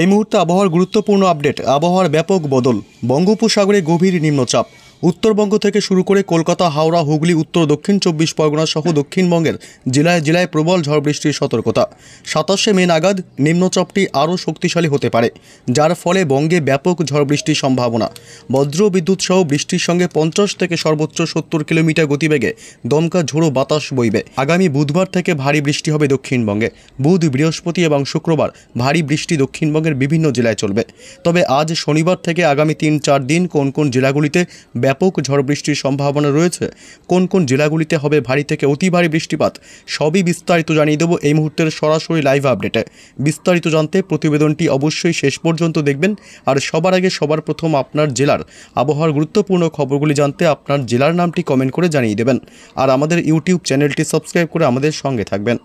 এই মুহূর্তে আবহাওয়ার গুরুত্বপূর্ণ আপডেট। আবহাওয়ার ব্যাপক বদল। বঙ্গোপসাগরে গভীর নিম্নচাপ। উত্তরবঙ্গ থেকে শুরু করে কলকাতা, হাওড়া, হুগলি, উত্তর দক্ষিণ 24 পরগনা সহ দক্ষিণবঙ্গের জেলায় জেলায় প্রবল ঝড় বৃষ্টির সতর্কতা। 27শে মে নাগাদ নিম্নচাপটি আরও শক্তিশালী হতে পারে, যার ফলে বঙ্গে ব্যাপক ঝড় বৃষ্টির সম্ভাবনা। বজ্র বিদ্যুৎ সহ বৃষ্টির সঙ্গে 50 থেকে সর্বোচ্চ 70 কিলোমিটার গতিবেগে দমকা ঝোড়ো বাতাস বইবে। আগামী বুধবার থেকে ভারী বৃষ্টি হবে দক্ষিণবঙ্গে। বুধ, বৃহস্পতি এবং শুক্রবার ভারী বৃষ্টি দক্ষিণবঙ্গের বিভিন্ন জেলায় চলবে। তবে আজ শনিবার থেকে আগামী 3-4 দিন কোন কোন জেলাগুলিতে ব্যাপক ঝড় বৃষ্টির সম্ভাবনা রয়েছে, কোন কোন জেলাগুলিতে হবে ভারী থেকে অতি ভারী বৃষ্টিপাত, সবই বিস্তারিত জানিয়ে দেবো এই মুহূর্তের সরাসরি লাইভ আপডেটে। বিস্তারিত জানতে প্রতিবেদনটি অবশ্যই শেষ পর্যন্ত দেখবেন। আর সবার আগে সবার প্রথম আপনার জেলার আবহাওয়ার গুরুত্বপূর্ণ খবরগুলি জানতে আপনার জেলার নামটি কমেন্ট করে জানিয়ে দেবেন। আর আমাদের ইউটিউব চ্যানেলটি সাবস্ক্রাইব করে আমাদের সঙ্গে থাকবেন।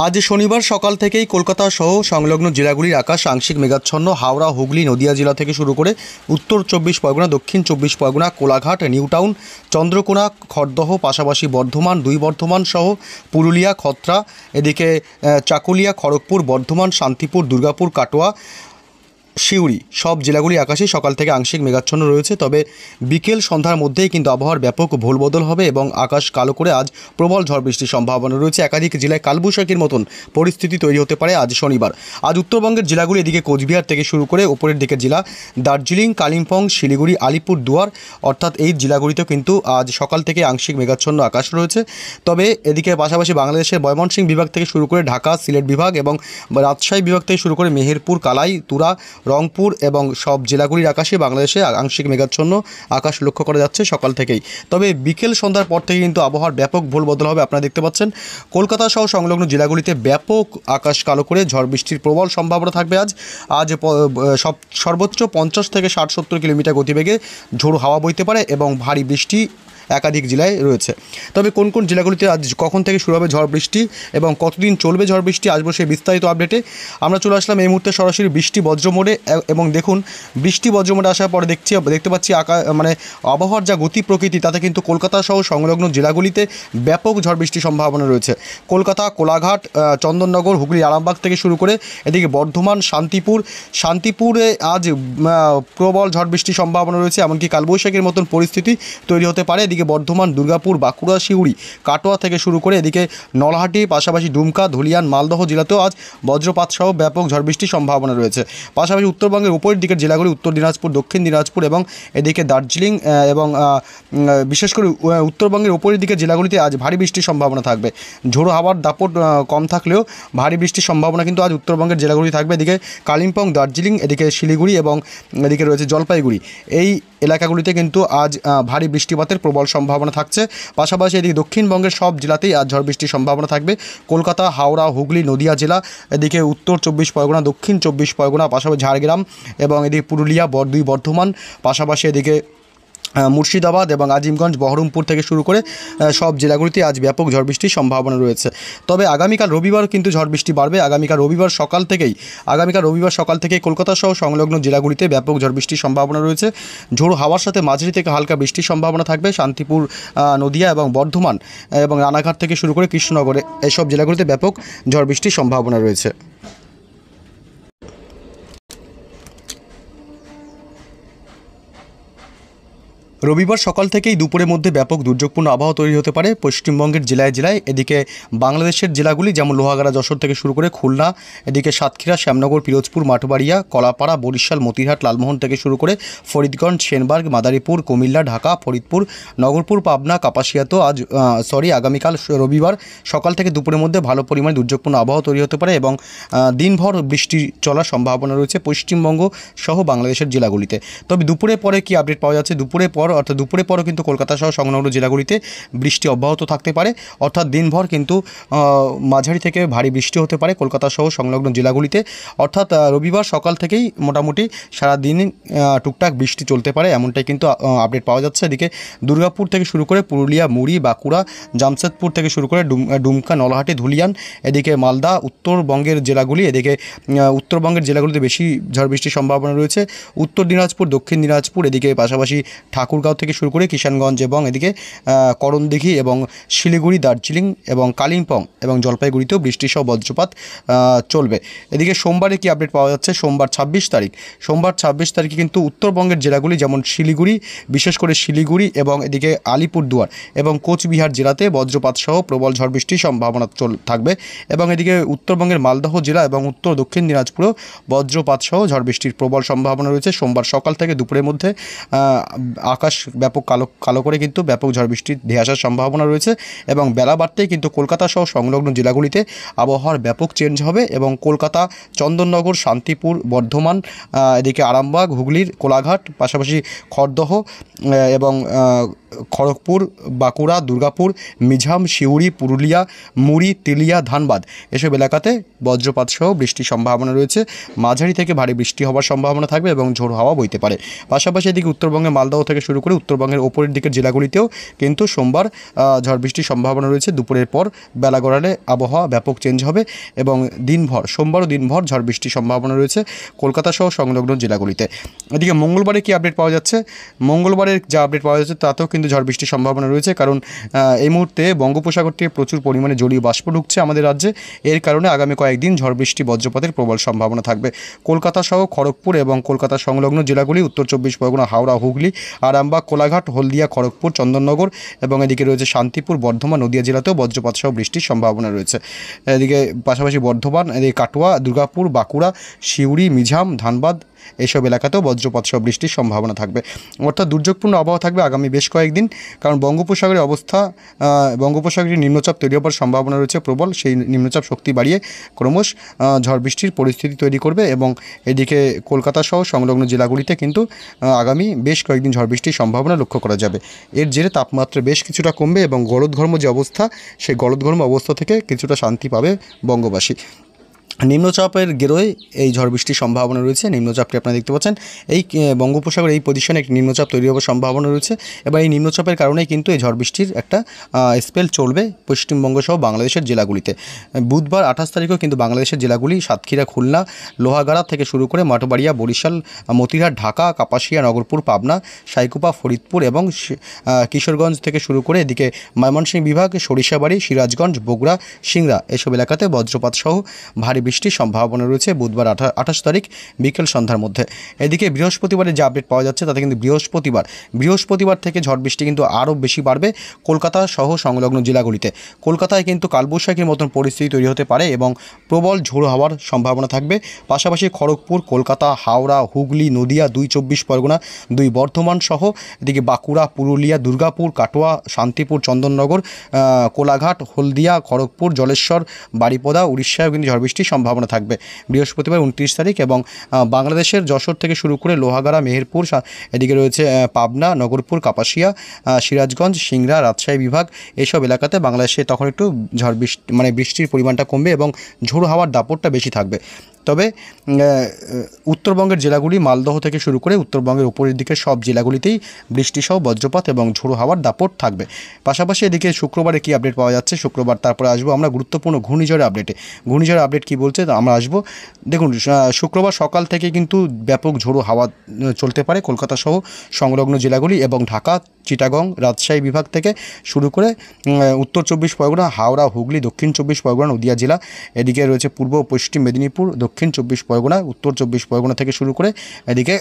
আজ শনিবার সকাল থেকেই কলকাতা সহ সংলগ্ন জেলাগুলির আকাশ আংশিক মেঘাচ্ছন্ন। হাওড়া, হুগলি, নদিয়া জেলা থেকে শুরু করে উত্তর 24 পরগনা, দক্ষিণ 24 পরগনা, কোলাঘাট, নিউ টাউন, চন্দ্রকোনা, খড়দহ, পাশাপাশি বর্ধমান, দুই বর্ধমান সহ পুরুলিয়া, খত্রা, এদিকে চাকুলিয়া, খড়গপুর, বর্ধমান, শান্তিপুর, দুর্গাপুর, কাটোয়া, সিউড়ি সব জেলাগুলি আকাশে সকাল থেকে আংশিক মেঘাচ্ছন্ন রয়েছে। তবে বিকেল সন্ধ্যার মধ্যেই কিন্তু আবহাওয়ার ব্যাপক ভোলবদল হবে এবং আকাশ কালো করে আজ প্রবল ঝড় বৃষ্টির সম্ভাবনা রয়েছে। একাধিক জেলায় কালবৈশাখীর মতন পরিস্থিতি তৈরি হতে পারে আজ শনিবার। আজ উত্তরবঙ্গের জেলাগুলি এদিকে কোচবিহার থেকে শুরু করে উপরের দিকের জেলা দার্জিলিং, কালিম্পং, শিলিগুড়ি, আলিপুর দুয়ার অর্থাৎ এই জেলাগুলিতেও কিন্তু আজ সকাল থেকে আংশিক মেঘাচ্ছন্ন আকাশ রয়েছে। তবে এদিকে পাশাপাশি বাংলাদেশের ময়মনসিংহ বিভাগ থেকে শুরু করে ঢাকা, সিলেট বিভাগ এবং রাজশাহী বিভাগ থেকে শুরু করে মেহেরপুর, কালাই, তুরা, রংপুর এবং সব জেলাগুলির আকাশে বাংলাদেশে আংশিক মেঘাচ্ছন্ন আকাশ লক্ষ্য করা যাচ্ছে সকাল থেকেই। তবে বিকেল সন্ধ্যার পর থেকে কিন্তু আবহাওয়ার ব্যাপক ভোলবদল হবে। আপনারা দেখতে পাচ্ছেন কলকাতা সহ সংলগ্ন জেলাগুলিতে ব্যাপক আকাশ কালো করে ঝড় বৃষ্টির প্রবল সম্ভাবনা থাকবে। আজ সর্বোচ্চ 50 থেকে 60-70 কিলোমিটার গতিবেগে ঝোড়ো হাওয়া বইতে পারে এবং ভারী বৃষ্টি একাধিক জেলায় রয়েছে। তবে কোন কোন জেলাগুলিতে আজ কখন থেকে শুরু হবে ঝড় বৃষ্টি এবং কতদিন চলবে ঝড় বৃষ্টি, আসবো সেই বিস্তারিত আপডেটে। আমরা চলে আসলাম এই মুহূর্তে সরাসরি বৃষ্টি বজ্র মোড়ে এবং দেখুন বৃষ্টি বজ্র মোড়ে আসার পরে দেখতে পাচ্ছি আবহাওয়ার যা গতি প্রকৃতি তাতে কিন্তু কলকাতা সহ সংলগ্ন জেলাগুলিতে ব্যাপক ঝড় বৃষ্টির সম্ভাবনা রয়েছে। কলকাতা, কোলাঘাট, চন্দননগর, হুগলি, আরামবাগ থেকে শুরু করে এদিকে বর্ধমান, শান্তিপুরে আজ প্রবল ঝড় বৃষ্টির সম্ভাবনা রয়েছে। এমনকি কালবৈশাখীর মতন পরিস্থিতি তৈরি হতে পারে। এদিকে বর্ধমান, দুর্গাপুর, বাঁকুড়া, সিউড়ি, কাটোয়া থেকে শুরু করে এদিকে নলহাটি, পাশাপাশি ডুমকা, ধুলিয়ান, মালদহ জেলাতেও আজ বজ্রপাত সহ ব্যাপক ঝড় বৃষ্টির সম্ভাবনা রয়েছে। পাশাপাশি উত্তরবঙ্গের উপরের দিকের জেলাগুলি উত্তর দিনাজপুর, দক্ষিণ দিনাজপুর এবং এদিকে দার্জিলিং এবং বিশেষ করে উত্তরবঙ্গের উপরের দিকের জেলাগুলিতে আজ ভারী বৃষ্টির সম্ভাবনা থাকবে। ঝোড়ো হাওয়ার দাপট কম থাকলেও ভারী বৃষ্টির সম্ভাবনা কিন্তু আজ উত্তরবঙ্গের জেলাগুলি থাকবে। এদিকে কালিম্পং, দার্জিলিং, এদিকে শিলিগুড়ি এবং এদিকে রয়েছে জলপাইগুড়ি, এই এলাকাগুলিতে কিন্তু আজ ভারী বৃষ্টিপাতের প্রবল সম্ভাবনা থাকছে। পাশাপাশি এদিকে দক্ষিণবঙ্গের সব জেলাতেই আজ ঝড় বৃষ্টির সম্ভাবনা থাকবে। কলকাতা, হাওড়া, হুগলি, নদিয়া জেলা, এদিকে উত্তর 24 পরগনা, দক্ষিণ 24 পরগনা, পাশাপাশি ঝাড়গ্রাম এবং এদিকে পুরুলিয়া, দুই বর্ধমান, পাশাপাশি এদিকে মুর্শিদাবাদ এবং আজিমগঞ্জ, বহরমপুর থেকে শুরু করে সব জেলাগুলিতে আজ ব্যাপক ঝড় বৃষ্টির সম্ভাবনা রয়েছে। তবে আগামীকাল রবিবার কিন্তু ঝড় বৃষ্টি বাড়বে। আগামীকাল রবিবার সকাল থেকেই কলকাতা সহ সংলগ্ন জেলাগুলিতে ব্যাপক ঝড় বৃষ্টির সম্ভাবনা রয়েছে। ঝোড়ো হাওয়ার সাথে মাঝারি থেকে হালকা বৃষ্টির সম্ভাবনা থাকবে। শান্তিপুর, নদিয়া এবং বর্ধমান এবং রানাঘাট থেকে শুরু করে কৃষ্ণনগরে এসব জেলাগুলিতে ব্যাপক ঝড় বৃষ্টির সম্ভাবনা রয়েছে। রবিবার সকাল থেকেই দুপুরের মধ্যে ব্যাপক দুর্যোগপূর্ণ আবহাওয়া তৈরি হতে পারে পশ্চিমবঙ্গের জেলায় জেলায়। এদিকে বাংলাদেশের জেলাগুলি যেমন লোহাগাড়া, যশোর থেকে শুরু করে খুলনা, এদিকে সাতক্ষীরা, শ্যামনগর, পিরোজপুর, মাঠবাড়িয়া, কলাপাড়া, বরিশাল, মতিরহাট, লালমোহন থেকে শুরু করে ফরিদগঞ্জ, সেনবার্গ, মাদারীপুর, কুমিল্লা, ঢাকা, ফরিদপুর, নগরপুর, পাবনা, কাপাসিয়াতেও আগামীকাল রবিবার সকাল থেকে দুপুরের মধ্যে ভালো পরিমাণে দুর্যোগপূর্ণ আবহাওয়া তৈরি হতে পারে এবং দিনভর বৃষ্টি চলার সম্ভাবনা রয়েছে পশ্চিমবঙ্গ সহ বাংলাদেশের জেলাগুলিতে। তবে দুপুরের পরে কি আপডেট পাওয়া যাচ্ছে, দুপুরের পরও কিন্তু কলকাতা সহ সংলগ্ন জেলাগুলিতে বৃষ্টি অব্যাহত থাকতে পারে। অর্থাৎ দিনভর কিন্তু মাঝারি থেকে ভারী বৃষ্টি হতে পারে কলকাতা সহ সংলগ্ন জেলাগুলিতে। অর্থাৎ রবিবার সকাল থেকেই মোটামুটি সারাদিন টুকটাক বৃষ্টি চলতে পারে, এমনটাই কিন্তু আপডেট পাওয়া যাচ্ছে। এদিকে দুর্গাপুর থেকে শুরু করে পুরুলিয়া, মুড়ি, বাঁকুড়া, জামশেদপুর থেকে শুরু করে ডুমকা, নলহাটি, ধুলিয়ান, এদিকে মালদা, উত্তরবঙ্গের জেলাগুলিতে বেশি ঝড় বৃষ্টির সম্ভাবনা রয়েছে। উত্তর দিনাজপুর, দক্ষিণ দিনাজপুর, এদিকে পাশাপাশি ঠাকুরগাঁও ঠাকুরগাঁও থেকে শুরু করে কিষানগঞ্জ এবং এদিকে করণদিঘি এবং শিলিগুড়ি, দার্জিলিং এবং কালিম্পং এবং জলপাইগুড়িতেও বৃষ্টিসহ বজ্রপাত চলবে। এদিকে সোমবারে কি আপডেট পাওয়া যাচ্ছে, সোমবার 26 তারিখ, সোমবার 26 তারিখে কিন্তু উত্তরবঙ্গের জেলাগুলি যেমন শিলিগুড়ি, বিশেষ করে শিলিগুড়ি এবং এদিকে আলিপুরদুয়ার এবং কোচবিহার জেলাতে বজ্রপাত সহ প্রবল ঝড় বৃষ্টির সম্ভাবনা থাকবে এবং এদিকে উত্তরবঙ্গের মালদহ জেলা এবং উত্তর দক্ষিণ দিনাজপুরেও বজ্রপাত সহ ঝড় বৃষ্টির প্রবল সম্ভাবনা রয়েছে। সোমবার সকাল থেকে দুপুরের মধ্যে আকাশ ব্যাপক কালো করে কিন্তু ব্যাপক ঝড় বৃষ্টির ধেয়ে আসার সম্ভাবনা রয়েছে এবং বেলা বাড়তেই কিন্তু কলকাতা সহ সংলগ্ন জেলাগুলিতে আবহাওয়ার ব্যাপক চেঞ্জ হবে এবং কলকাতা, চন্দননগর, শান্তিপুর, বর্ধমান, এদিকে আরামবাগ, হুগলির কোলাঘাট, পাশাপাশি খড়দহ এবং খড়গপুর, বাঁকুড়া, দুর্গাপুর, মিঝাম, সিউড়ি, পুরুলিয়া, মুড়ি, তেলিয়া, ধানবাদ এসব এলাকাতে বজ্রপাত সহ বৃষ্টির সম্ভাবনা রয়েছে। মাঝারি থেকে ভারী বৃষ্টি হওয়ার সম্ভাবনা থাকবে এবং ঝোড়ো হাওয়া বইতে পারে। পাশাপাশি এদিকে উত্তরবঙ্গের মালদহ থেকে শুরু করে উত্তরবঙ্গের ওপরের দিকের জেলাগুলিতেও কিন্তু সোমবার ঝড় বৃষ্টির সম্ভাবনা রয়েছে। দুপুরের পর বেলা গড়ালে আবহাওয়া ব্যাপক চেঞ্জ হবে এবং দিনভর, সোমবারও দিনভর ঝড় বৃষ্টির সম্ভাবনা রয়েছে কলকাতা সহ সংলগ্ন জেলাগুলিতে। এদিকে মঙ্গলবারে কি আপডেট পাওয়া যাচ্ছে, মঙ্গলবারের যা আপডেট পাওয়া যাচ্ছে তাতেও কিন্তু ঝড় বৃষ্টির সম্ভাবনা রয়েছে, কারণ এই মুহূর্তে বঙ্গোপসাগর থেকে প্রচুর পরিমাণে জলীয় বাষ্প ঢুকছে আমাদের রাজ্যে। এর কারণে আগামী কয়েকদিন ঝড় বৃষ্টি, বজ্রপাতের প্রবল সম্ভাবনা থাকবে। কলকাতা সহ খড়গপুর এবং কলকাতা সংলগ্ন জেলাগুলি, উত্তর 24 পরগনা, হাওড়া, হুগলি, আরামবাগ, কোলাঘাট, হলদিয়া, খড়গপুর, চন্দননগর এবং এদিকে রয়েছে শান্তিপুর, বর্ধমান, নদিয়া জেলাতেও বজ্রপাত সহ বৃষ্টির সম্ভাবনা রয়েছে। এদিকে পাশাপাশি বর্ধমান, এদিকে কাটোয়া, দুর্গাপুর, বাঁকুড়া, সিউড়ি, মিঝাম, ধানবাদ এইসব এলাকাতেও বজ্রপাত সহ বৃষ্টির সম্ভাবনা থাকবে। অর্থাৎ দুর্যোগপূর্ণ আবহাওয়া থাকবে আগামী বেশ কয়েকদিন, কারণ বঙ্গোপসাগরের অবস্থা, বঙ্গোপসাগরে নিম্নচাপ তৈরি হওয়ার সম্ভাবনা রয়েছে প্রবল। সেই নিম্নচাপ শক্তি বাড়িয়ে ক্রমশ ঝড় বৃষ্টির পরিস্থিতি তৈরি করবে এবং এদিকে কলকাতা সহ সংলগ্ন জেলাগুলিতে কিন্তু আগামী বেশ কয়েকদিন ঝড় বৃষ্টির সম্ভাবনা লক্ষ্য করা যাবে। এর জেরে তাপমাত্রা বেশ কিছুটা কমবে এবং গলদঘর্ম যে অবস্থা, সেই গলদঘর্ম অবস্থা থেকে কিছুটা শান্তি পাবে বঙ্গবাসী। নিম্নচাপের গেরোয় এই ঝড় বৃষ্টির সম্ভাবনা রয়েছে। নিম্নচাপটি আপনারা দেখতে পাচ্ছেন, এই বঙ্গোপসাগরের এই পজিশনে একটি নিম্নচাপ তৈরি হওয়ার সম্ভাবনা রয়েছে এবং এই নিম্নচাপের কারণেই কিন্তু এই ঝড় বৃষ্টির একটা স্পেল চলবে পশ্চিমবঙ্গ সহ বাংলাদেশের জেলাগুলিতে। বুধবার 28 তারিখেও কিন্তু বাংলাদেশের জেলাগুলি সাতক্ষীরা, খুলনা, লোহাগাড়া থেকে শুরু করে মাঠবাড়িয়া, বরিশাল, মতিরহাট, ঢাকা, কাপাসিয়া, নগরপুর, পাবনা, সাইকুপা, ফরিদপুর এবং কিশোরগঞ্জ থেকে শুরু করে এদিকে ময়মনসিংহ বিভাগ, সরিষাবাড়ি, সিরাজগঞ্জ, বগুড়া, সিংড়া এসব এলাকাতে বজ্রপাত সহ ভারী বৃষ্টির সম্ভাবনা রয়েছে বুধবার 28 তারিখ বিকেল সন্ধ্যার মধ্যে। এদিকে বৃহস্পতিবারের যে আপডেট পাওয়া যাচ্ছে তাতে কিন্তু বৃহস্পতিবার থেকে ঝড় বৃষ্টি কিন্তু আরও বেশি বাড়বে কলকাতা সহ সংলগ্ন জেলাগুলিতে। কলকাতায় কিন্তু কালবৈশাখীর মতন পরিস্থিতি তৈরি হতে পারে এবং প্রবল ঝোড়ো হওয়ার সম্ভাবনা থাকবে। পাশাপাশি খড়গপুর, কলকাতা, হাওড়া, হুগলি, নদিয়া, 24 পরগনা, 2 বর্ধমান সহ এদিকে বাঁকুড়া, পুরুলিয়া, দুর্গাপুর, কাটোয়া, শান্তিপুর, চন্দননগর, কোলাঘাট, হলদিয়া, খড়গপুর, জলেশ্বর, বারিপদা, উড়িষ্যায় কিন্তু ঝড় বৃষ্টির সম্ভাবনা থাকবে বৃহস্পতিবার 29 তারিখ এবং বাংলাদেশের যশোর থেকে শুরু করে লোহাগাড়া, মেহেরপুর, এদিকে রয়েছে পাবনা, নগরপুর, কাপাসিয়া, সিরাজগঞ্জ, সিংড়া, রাজশাহী বিভাগ এইসব এলাকাতে বাংলাদেশে তখন একটু ঝড় বৃষ্টি বৃষ্টির পরিমাণটা কমবে এবং ঝোড়ো হাওয়ার দাপটটা বেশি থাকবে। তবে উত্তরবঙ্গের জেলাগুলি, মালদহ থেকে শুরু করে উত্তরবঙ্গের উপরের দিকে সব জেলাগুলিতেই বৃষ্টিসহ বজ্রপাত এবং ঝোড়ো হাওয়ার দাপট থাকবে। পাশাপাশি এদিকে শুক্রবারে কি আপডেট পাওয়া যাচ্ছে, শুক্রবার তারপরে আসবো আমরা গুরুত্বপূর্ণ ঘূর্ণিঝড়ের আপডেটে। ঘূর্ণিঝড়ের আপডেট কী বলছে আমরা আসবো। দেখুন, শুক্রবার সকাল থেকে কিন্তু ব্যাপক ঝোড়ো হাওয়া চলতে পারে কলকাতা সহ সংলগ্ন জেলাগুলি এবং ঢাকা, চিটাগং, রাজশাহী বিভাগ থেকে শুরু করে উত্তর 24 পরগনা, হাওড়া, হুগলি, দক্ষিণ 24 পরগনা, নদিয়া জেলা, এদিকে রয়েছে পূর্ব পশ্চিম মেদিনীপুর, দক্ষিণ 24 পরগনা, উত্তর 24 পরগনা থেকে শুরু করে এদিকে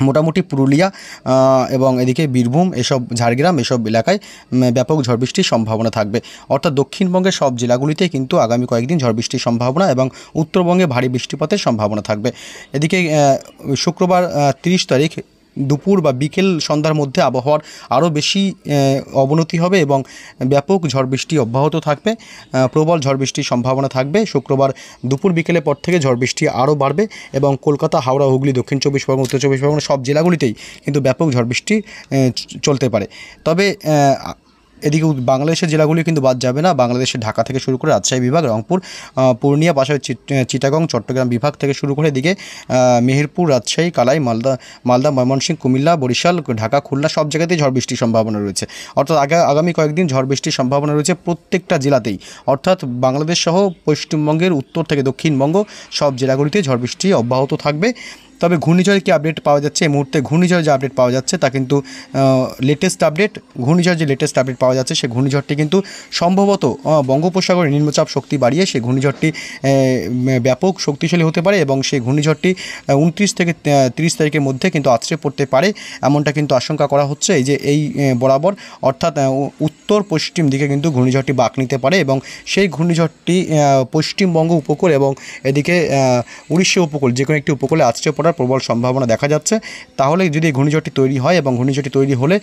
মোটামুটি পুরুলিয়া এবং এদিকে বীরভূম, এসব ঝাড়গ্রাম, এসব এলাকায় ব্যাপক ঝড় বৃষ্টির সম্ভাবনা থাকবে। অর্থাৎ দক্ষিণবঙ্গের সব জেলাগুলিতে কিন্তু আগামী কয়েকদিন ঝড় বৃষ্টির সম্ভাবনা এবং উত্তরবঙ্গে ভারী বৃষ্টিপাতের সম্ভাবনা থাকবে। এদিকে শুক্রবার 30 তারিখ দুপুর বা বিকেল সন্ধ্যার মধ্যে আবহাওয়ার আরও বেশি অবনতি হবে এবং ব্যাপক ঝড় বৃষ্টি অব্যাহত থাকবে, প্রবল ঝড় বৃষ্টির সম্ভাবনা থাকবে। শুক্রবার দুপুর বিকেলের পর থেকে ঝড় বৃষ্টি আরও বাড়বে এবং কলকাতা, হাওড়া, হুগলি, দক্ষিণ 24 পরগনা, উত্তর 24 পরগনা সব জেলাগুলিতেই কিন্তু ব্যাপক ঝড় বৃষ্টি চলতে পারে। তবে এদিকে বাংলাদেশের জেলাগুলি কিন্তু বাদ যাবে না। বাংলাদেশের ঢাকা থেকে শুরু করে রাজশাহী বিভাগ, রংপুর, পূর্ণিয়া, পাশাপাশি চিটাগং, চট্টগ্রাম বিভাগ থেকে শুরু করে এদিকে মেহেরপুর, রাজশাহী, কালাই, মালদা, ময়মনসিংহ, কুমিল্লা, বরিশাল, ঢাকা, খুলনা সব জায়গাতেই ঝড় বৃষ্টির সম্ভাবনা রয়েছে। অর্থাৎ আগামী কয়েকদিন ঝড় বৃষ্টির সম্ভাবনা রয়েছে প্রত্যেকটা জেলাতেই। অর্থাৎ বাংলাদেশ সহ পশ্চিমবঙ্গের উত্তর থেকে দক্ষিণবঙ্গ সব জেলাগুলিতে ঝড় বৃষ্টি অব্যাহত থাকবে তবে ঘূর্ণিঝড়ের কী আপডেট পাওয়া যাচ্ছে এই মুহূর্তে, ঘূর্ণিঝড়ের যে আপডেট পাওয়া যাচ্ছে তা কিন্তু লেটেস্ট আপডেট। ঘূর্ণিঝড় যে লেটেস্ট আপডেট পাওয়া যাচ্ছে সেই ঘূর্ণিঝড়টি কিন্তু সম্ভবত বঙ্গোপসাগরে নিম্নচাপ শক্তি বাড়িয়ে সেই ঘূর্ণিঝড়টি ব্যাপক শক্তিশালী হতে পারে এবং সেই ঘূর্ণিঝড়টি 29 থেকে 30 তারিখের মধ্যে কিন্তু আছড়ে পড়তে পারে, এমনটা কিন্তু আশঙ্কা করা হচ্ছে। এই যে এই বরাবর অর্থাৎ উত্তর পশ্চিম দিকে কিন্তু ঘূর্ণিঝড়টি বাঁক নিতে পারে এবং সেই ঘূর্ণিঝড়টি পশ্চিমবঙ্গ উপকূল এবং এদিকে উড়িষ্যা উপকূল যে কোনো একটি উপকূলে আছড়ে পড়ার প্রবল সম্ভাবনা দেখা যাচ্ছে। তাহলে যদি এই ঘূর্ণিঝড়টি তৈরি হয় এবং ঘূর্ণিঝড়টি তৈরি হলে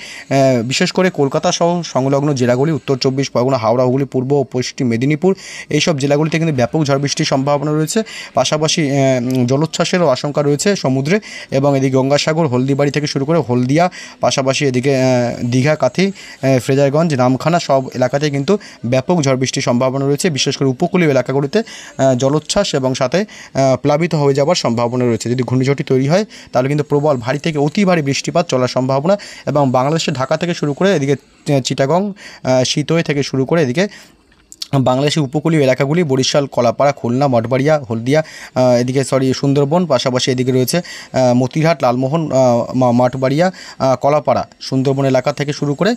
বিশেষ করে কলকাতা সহ সংলগ্ন জেলাগুলি, উত্তর 24 পরগনা, হাওড়া, হুগলি, পূর্ব ও পশ্চিম মেদিনীপুর, এইসব জেলাগুলিতে কিন্তু ব্যাপক ঝড় বৃষ্টির সম্ভাবনা রয়েছে। পাশাপাশি জলোচ্ছ্বাসেরও আশঙ্কা রয়েছে সমুদ্রে এবং এদিকে গঙ্গাসাগর, হলদিবাড়ি থেকে শুরু করে হলদিয়া, পাশাপাশি এদিকে দীঘা, কাথি, ফ্রেজারগঞ্জ, নামখানা সব এলাকাতেই কিন্তু ব্যাপক ঝড় বৃষ্টির সম্ভাবনা রয়েছে। বিশেষ করে উপকূলীয় এলাকাগুলিতে জলোচ্ছ্বাস এবং সাথে প্লাবিত হয়ে যাওয়ার সম্ভাবনা রয়েছে। যদি ঘূর্ণিঝড়টি তৈরি হয় তাহলে কিন্তু প্রবল ভারী থেকে অতি ভারী বৃষ্টিপাত চলার সম্ভাবনা এবং বাংলাদেশের ঢাকা থেকে শুরু করে এদিকে চিটাগং, শীতই থেকে শুরু করে এদিকে বাংলাদেশের উপকূলীয় এলাকাগুলি বরিশাল, কলাপাড়া, খুলনা, মঠবাড়িয়া, হলদিয়া, এদিকে সুন্দরবন, পাশাপাশি এদিকে রয়েছে মতিরহাট, লালমোহন, মঠবাড়িয়া, কলাপাড়া, সুন্দরবন এলাকা থেকে শুরু করে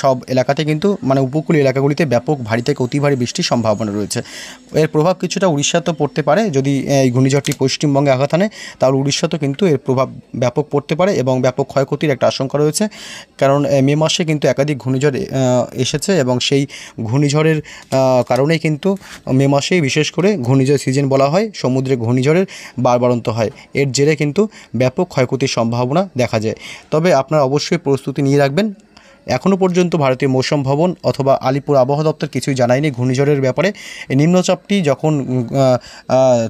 সব এলাকাতে কিন্তু মানে উপকূলীয় এলাকাগুলিতে ব্যাপক ভারী থেকে অতি ভারী বৃষ্টির সম্ভাবনা রয়েছে। এর প্রভাব কিছুটা উড়িষ্যাতেও পড়তে পারে। যদি এই ঘূর্ণিঝড়টি পশ্চিমবঙ্গে আঘাত আনে তাহলে উড়িষ্যাতেও কিন্তু এর প্রভাব ব্যাপক পড়তে পারে এবং ব্যাপক ক্ষয়ক্ষতির একটা আশঙ্কা রয়েছে। কারণ মে মাসে কিন্তু একাধিক ঘূর্ণিঝড় এসেছে এবং সেই ঘূর্ণিঝড়ের কারণেই কিন্তু মে মাসেই বিশেষ করে ঘূর্ণিঝড় সিজন বলা হয়, সমুদ্রে ঘূর্ণিঝড়ের বাড়বাড়ন্ত হয়। এর জেরে কিন্তু ব্যাপক ক্ষয়ক্ষতির সম্ভাবনা দেখা যায়। তবে আপনারা অবশ্যই প্রস্তুতি নিয়ে রাখবেন। এখনও পর্যন্ত ভারতীয় মৌসুম ভবন অথবা আলিপুর আবহাওয়া দপ্তর কিছুই জানায়নি ঘূর্ণিঝড়ের ব্যাপারে। এই নিম্নচাপটি যখন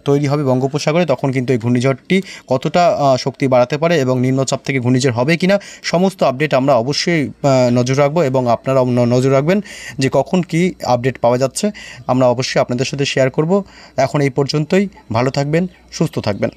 তৈরি হবে বঙ্গোপসাগরে তখন কিন্তু এই ঘূর্ণিঝড়টি কতটা শক্তি বাড়াতে পারে এবং নিম্নচাপ থেকে ঘূর্ণিঝড় হবে কিনা সমস্ত আপডেট আমরা অবশ্যই নজর রাখবো এবং আপনারাও নজর রাখবেন যে কখন কি আপডেট পাওয়া যাচ্ছে। আমরা অবশ্যই আপনাদের সাথে শেয়ার করব। এখন এই পর্যন্তই। ভালো থাকবেন, সুস্থ থাকবেন।